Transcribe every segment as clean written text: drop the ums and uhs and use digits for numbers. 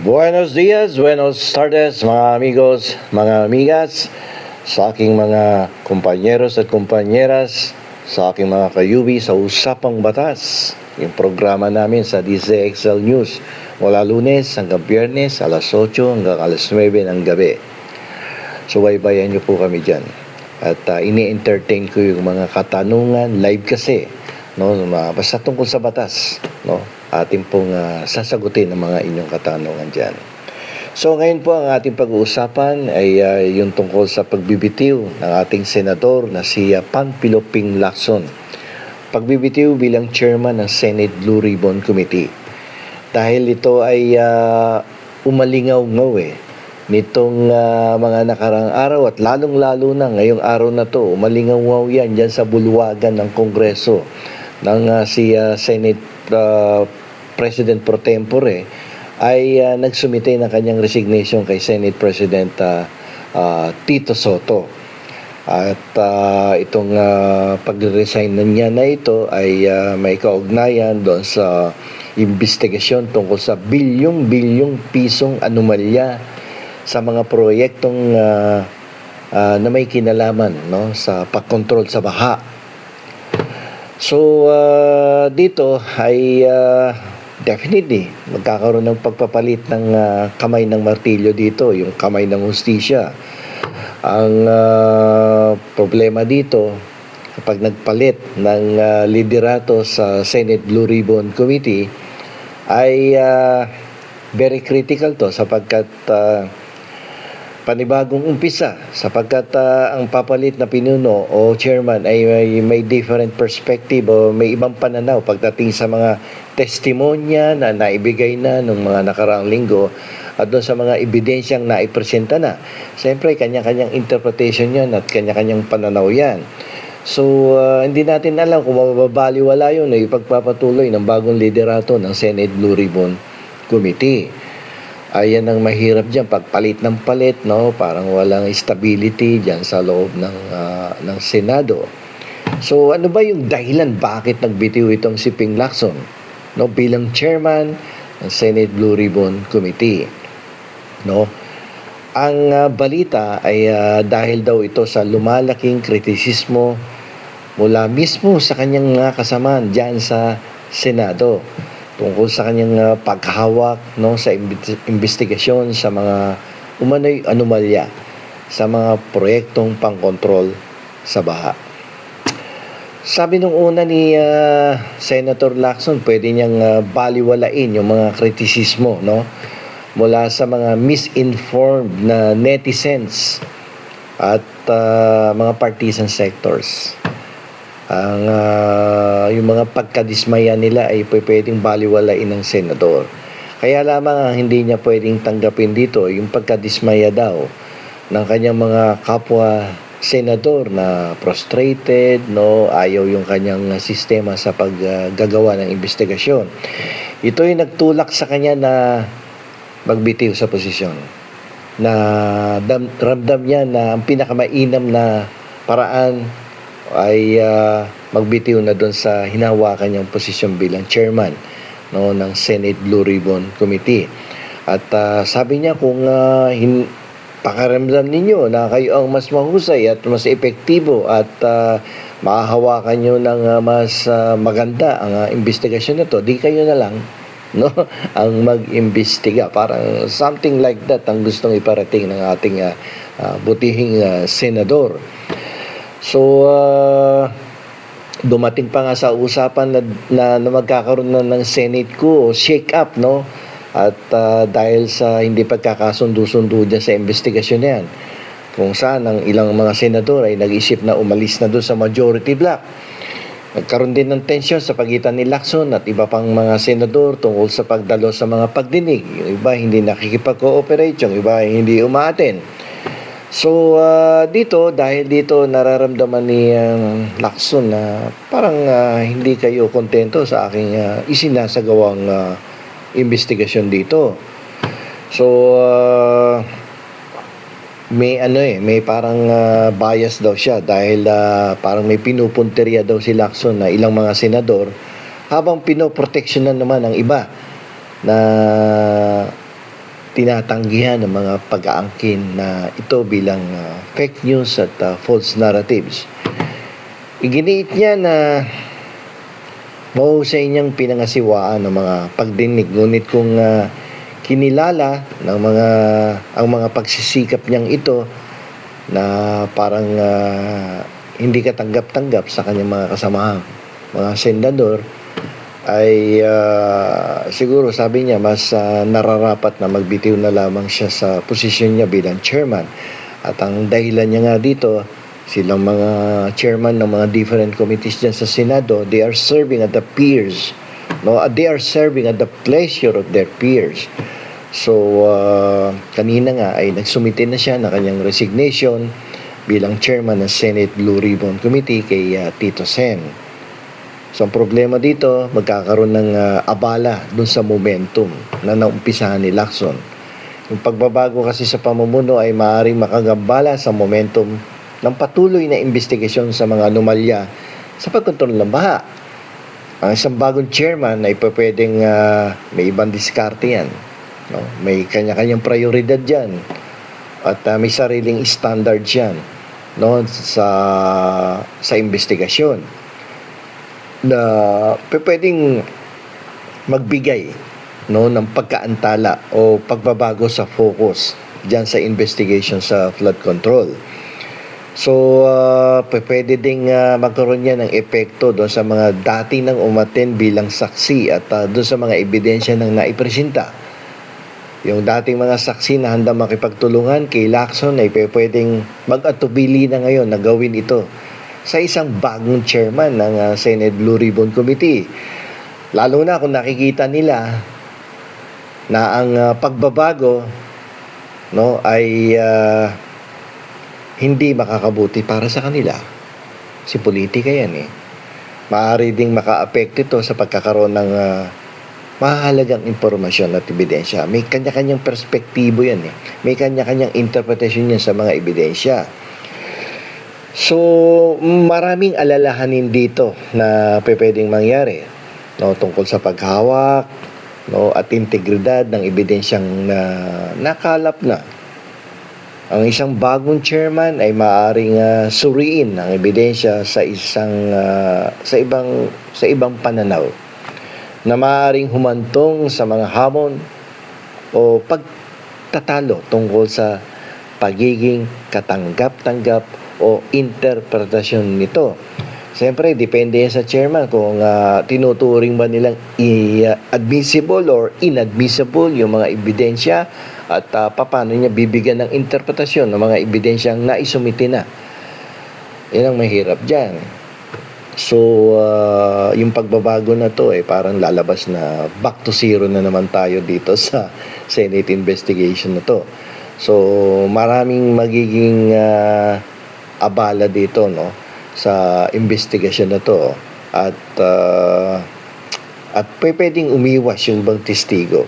Buenos dias, buenos tardes mga amigos, mga amigas, sa aking mga kumpanyeros at kumpanyeras, sa aking mga kayubi sa Usapang Batas, yung programa namin sa DZXL News mula Lunes hanggang Biyernes alas 8 hanggang alas 9 ng gabi. Subaybayan niyo po kami dyan. At ini-entertain ko yung mga katanungan live kasi, no, basta tungkol sa batas, no, ating pong sasagutin ang mga inyong katanungan dyan. So ngayon po ang ating pag-uusapan ay yung tungkol sa pagbibitiw ng ating senador na si Panfilo Ping Lacson. Pagbibitiw bilang chairman ng Senate Blue Ribbon Committee. Dahil ito ay umalingaw-ngaw nitong mga nakarang araw at lalong-lalo na ngayong araw na to, umalingaw-ngaw yan dyan sa bulwagan ng Kongreso ng si Senate President Pro Tempore ay nagsumite ng kanyang resignation kay Senate President Tito Soto. At itong pag-resign niya na ito ay may kaugnayan doon sa investigasyon tungkol sa bilyong-bilyong pisong anomalya sa mga proyektong na may kinalaman, no, sa pagkontrol sa baha. So, dito ay definitely magkakaroon ng pagpapalit ng kamay ng martilyo dito, yung kamay ng hustisya. Ang problema dito, kapag nagpalit ng liderato sa Senate Blue Ribbon Committee, ay very critical to sapagkat panibagong umpisa sapagkat ang papalit na pinuno o chairman ay may different perspective o may ibang pananaw pagdating sa mga testimonya na naibigay na ng mga nakaraang linggo at doon sa mga ebidensyang naipresenta na. Siyempre, kanya-kanyang interpretation yan at kanya-kanyang pananaw yan. So, hindi natin alam kung mababaliwala yun na ipagpapatuloy ng bagong liderato ng Senate Blue Ribbon Committee. Ayan ang mahirap dyan, pagpalit ng palit, no? Parang walang stability dyan sa loob ng Senado. So ano ba yung dahilan bakit nagbitiw itong si Ping Lacson, no, bilang chairman ng Senate Blue Ribbon Committee? No? Ang balita ay dahil daw ito sa lumalaking kritisismo mula mismo sa kanyang kasamaan dyan sa Senado tungkol sa kanyang paghawak, no, sa investigasyon sa mga umano'y anomalya sa mga proyektong pangkontrol sa baha. Sabi nung una ni Senator Lacson, pwede niyang baliwalain yung mga kritisismo, no, mula sa mga misinformed na netizens at mga partisan sectors. Yung mga pagkadismaya nila ay pwedeng baliwalain ng senador. Kaya lamang ang hindi niya pwedeng tanggapin dito yung pagkadismaya daw ng kanyang mga kapwa senador na frustrated, no, ayaw yung kanyang sistema sa paggagawa ng investigasyon. Ito ay nagtulak sa kanya na magbitiw sa posisyon. Na ramdam niya na ang pinakamainam na paraan ay magbitiw na doon sa hinahawakan niyang posisyon bilang chairman, no, ng Senate Blue Ribbon Committee. At sabi niya kung pakaramdam ninyo na kayo ang mas mahusay at mas epektibo at mahahawakan niyo ng mas maganda ang investigasyon na to, di kayo na lang, no, ang mag-imbestiga. Parang something like that ang gustong iparating ng ating butihing senador. So, dumating pa nga sa usapan na magkakaroon na ng Senate coup o shake-up, no? At dahil sa hindi pagkakasundo-sundo dyan sa investigasyon na yan, kung saan ang ilang mga senador ay nag-isip na umalis na doon sa majority block. Nagkaroon din ng tensyon sa pagitan ni Lacson at iba pang mga senador tungkol sa pagdalo sa mga pagdinig. Yung iba hindi nakikipag-cooperate, yung iba hindi umaaten. So, dahil dito nararamdaman ni Lacson na parang hindi kayo kontento sa aking isinasagawang investigasyon dito. So, may parang bias daw siya dahil parang may pinupunteriya daw si Lacson na ilang mga senador habang pinoproteksyonan naman ang iba na tinatanggihan ng mga pag-aangkin na ito bilang fake news at false narratives. Iginiit niya na mahusay niyang pinangasiwaan ng mga pagdinig, ngunit kung kinilala ng ang mga pagsisikap niyang ito na parang hindi katanggap-tanggap sa kanyang mga kasamahang mga senador, ay siguro sabi niya mas nararapat na magbitiw na lamang siya sa posisyon niya bilang chairman. At ang dahilan niya nga dito, silang mga chairman ng mga different committees dyan sa Senado, they are serving at the peers, no? They are serving at the pleasure of their peers. So kanina nga ay nagsumite na siya ng kanyang resignation bilang chairman ng Senate Blue Ribbon Committee kay Tito Sen. So ang problema dito, magkakaroon ng abala dun sa momentum na naumpisahan ni Lacson. Yung pagbabago kasi sa pamumuno ay maaaring makagambala sa momentum ng patuloy na investigasyon sa mga anomalya sa pagkontrol ng baha. Ang isang bagong chairman ay pwedeng may ibang diskarte yan. No? May kanya-kanyang prioridad dyan. At may sariling standard yan, no? sa investigasyon. Na pwedeng magbigay, no, ng pagkaantala o pagbabago sa focus dyan sa investigation sa flood control. So, pwede ding magkaroon niya ng epekto doon sa mga dati nang umaten bilang saksi at doon sa mga ebidensya nang naipresenta. Yung dating mga saksi na handa makipagtulungan kay Lacson ay pwedeng mag-atubili na ngayon na gawin ito sa isang bagong chairman ng Senate Blue Ribbon Committee. Lalo na kung nakikita nila na ang pagbabago, no, ay hindi makakabuti para sa kanila. Si politika yan eh. Maaari ding maka-apekto ito sa pagkakaroon ng mahalagang impormasyon at ebidensya. May kanya-kanyang perspektibo yan eh. May kanya-kanyang interpretation yan sa mga ebidensya. So, maraming alalahanin dito na pwedeng mangyari, no, tungkol sa paghawak, no, at integridad ng ebidensyang nakalap na. Ang isang bagong chairman ay maaaring suriin ang ebidensya sa ibang pananaw na maaaring humantong sa mga hamon o pagtatalo tungkol sa pagiging katanggap-tanggap o interpretasyon nito. Siyempre, depende yan sa chairman kung tinuturing ba nilang admissible or inadmissible yung mga ebidensya at paano niya bibigyan ng interpretasyon ng mga ebidensyang naisumite na. Yan ang mahirap dyan. So, yung pagbabago na to parang lalabas na back to zero na naman tayo dito sa Senate investigation na to. So, maraming magiging abala dito, no, sa investigasyon na to, at pwedeng umiwas yung ibang testigo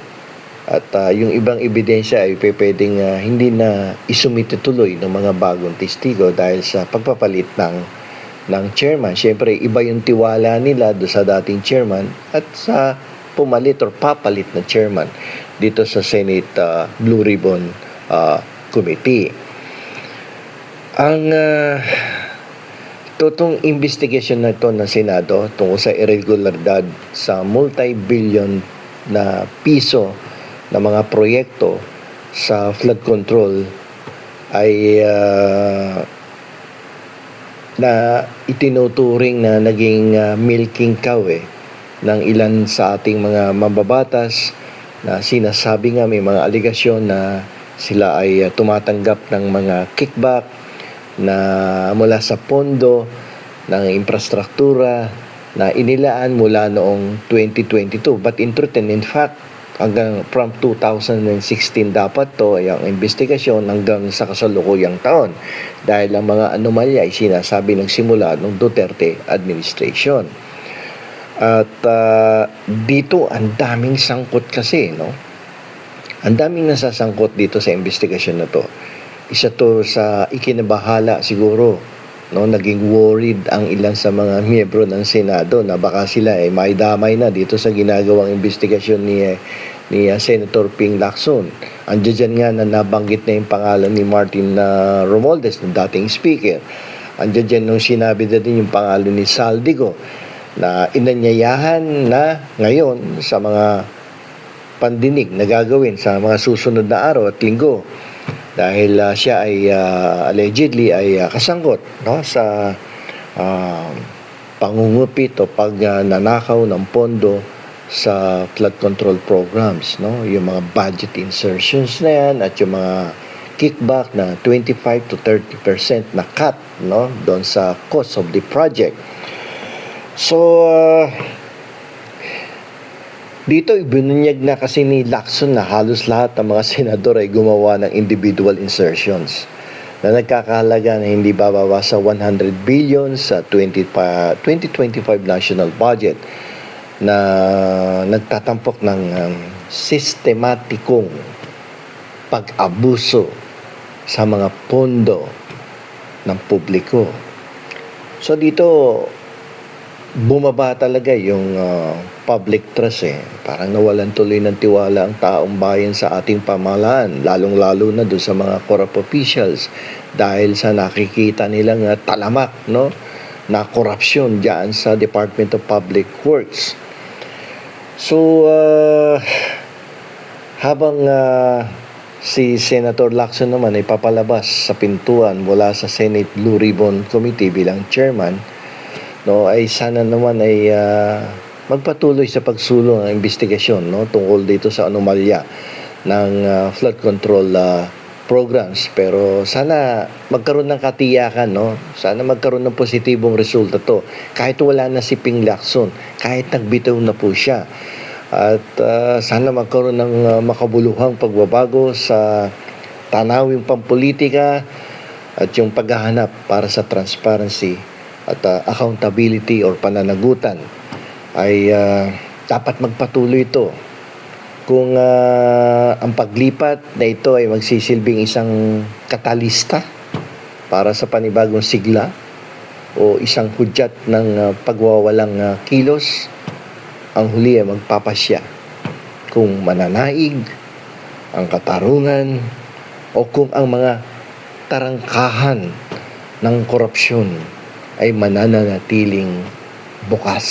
at yung ibang ebidensya ay pwedeng hindi na isumite tuloy ng mga bagong testigo dahil sa pagpapalit ng chairman. Siyempre, iba yung tiwala nila do sa dating chairman at sa pumalit or papalit na chairman dito sa Senate Blue Ribbon Committee. Ang totoong investigation na ito ng Senado tungkol sa irregularidad sa multi-billion na piso na mga proyekto sa flood control ay na itinuturing na naging milking cow ng ilan sa ating mga mambabatas na sinasabi nga may mga aligasyon na sila ay tumatanggap ng mga kickback na mula sa pondo ng infrastruktura na inilaan mula noong 2022. But in truth and in fact, hanggang from 2016 dapat to yung investigasyon hanggang sa kasalukuyang taon. Dahil ang mga anomalya ay sinasabi ng simula ng Duterte administration. At dito ang daming sangkot kasi, no? Ang daming nasasangkot dito sa investigasyon na to. Isa to sa ikinabahala siguro, no, naging worried ang ilan sa mga miyembro ng Senado na baka sila ay maidamay na dito sa ginagawang investigasyon ni Senator Ping Lacson. Andiyan dyan nga na nabanggit na yung pangalan ni Martin Romualdez, ng dating speaker. Andiyan dyan nung sinabi na din yung pangalan ni Saldico na inanyayahan na ngayon sa mga pandinig na gagawin sa mga susunod na araw at linggo dahil siya ay allegedly ay kasangkot, no, sa pangungupit o pagnanakaw ng pondo sa flood control programs, no, yung mga budget insertions na yan at yung mga kickback na 25 to 30% na cut, no, doon sa cost of the project. So dito ibinunyag na kasi ni Lacson na halos lahat ng mga senador ay gumawa ng individual insertions na nagkakahalaga na hindi bababa sa 100 billion sa 2025 national budget na nagtatampok ng sistematikong pag-abuso sa mga pondo ng publiko. So dito bumaba talaga yung public trust Parang nawalan tuloy ng tiwala ang taong bayan sa ating pamahalaan, lalong-lalo na doon sa mga corrupt officials dahil sa nakikita nilang talamak, no, na korupsyon diyan sa Department of Public Works. So habang si Senator Lacson naman ay papalabas sa pintuan mula sa Senate Blue Ribbon Committee bilang chairman, no, ay sana naman ay magpatuloy sa pagsulong ng investigasyon, no, tungkol dito sa anomalya ng flood control programs. Pero sana magkaroon ng katiyakan, no, sana magkaroon ng positibong resulta to kahit wala na si Ping Lacson, kahit nagbitaw na po siya, at sana magkaroon ng makabuluhang pagbabago sa tanawing pampolitika at yung paghahanap para sa transparency at accountability or pananagutan ay dapat magpatuloy ito. Kung ang paglipat na ito ay magsisilbing isang katalista para sa panibagong sigla o isang hudyat ng pagwawalang kilos, ang huli ay magpapasya kung mananaig ang katarungan o kung ang mga tarangkahan ng korupsyon ay mananatiling bukas.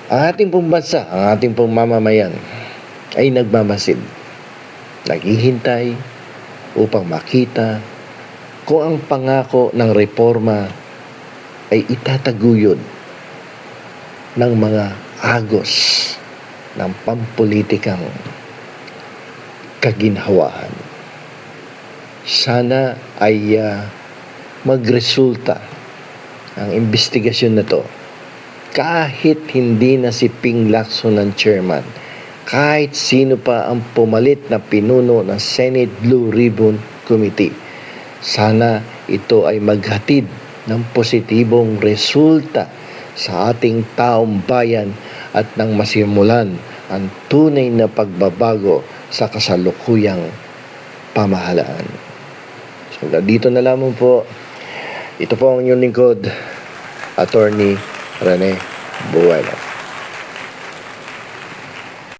Ang ating pong bansa, ang ating pong mamamayan ay nagmamasid, naghihintay upang makita kung ang pangako ng reforma ay itataguyod ng mga agos ng pampolitikang kaginhawaan. Sana ay magresulta ang investigasyon na to kahit hindi na si Ping Lacson ang chairman, kahit sino pa ang pumalit na pinuno ng Senate Blue Ribbon Committee. Sana ito ay maghatid ng positibong resulta sa ating taong bayan at nang masimulan ang tunay na pagbabago sa kasalukuyang pamahalaan. So, dito na lamang po. Ito po ang inyong lingkod, Attorney Rene Buwena.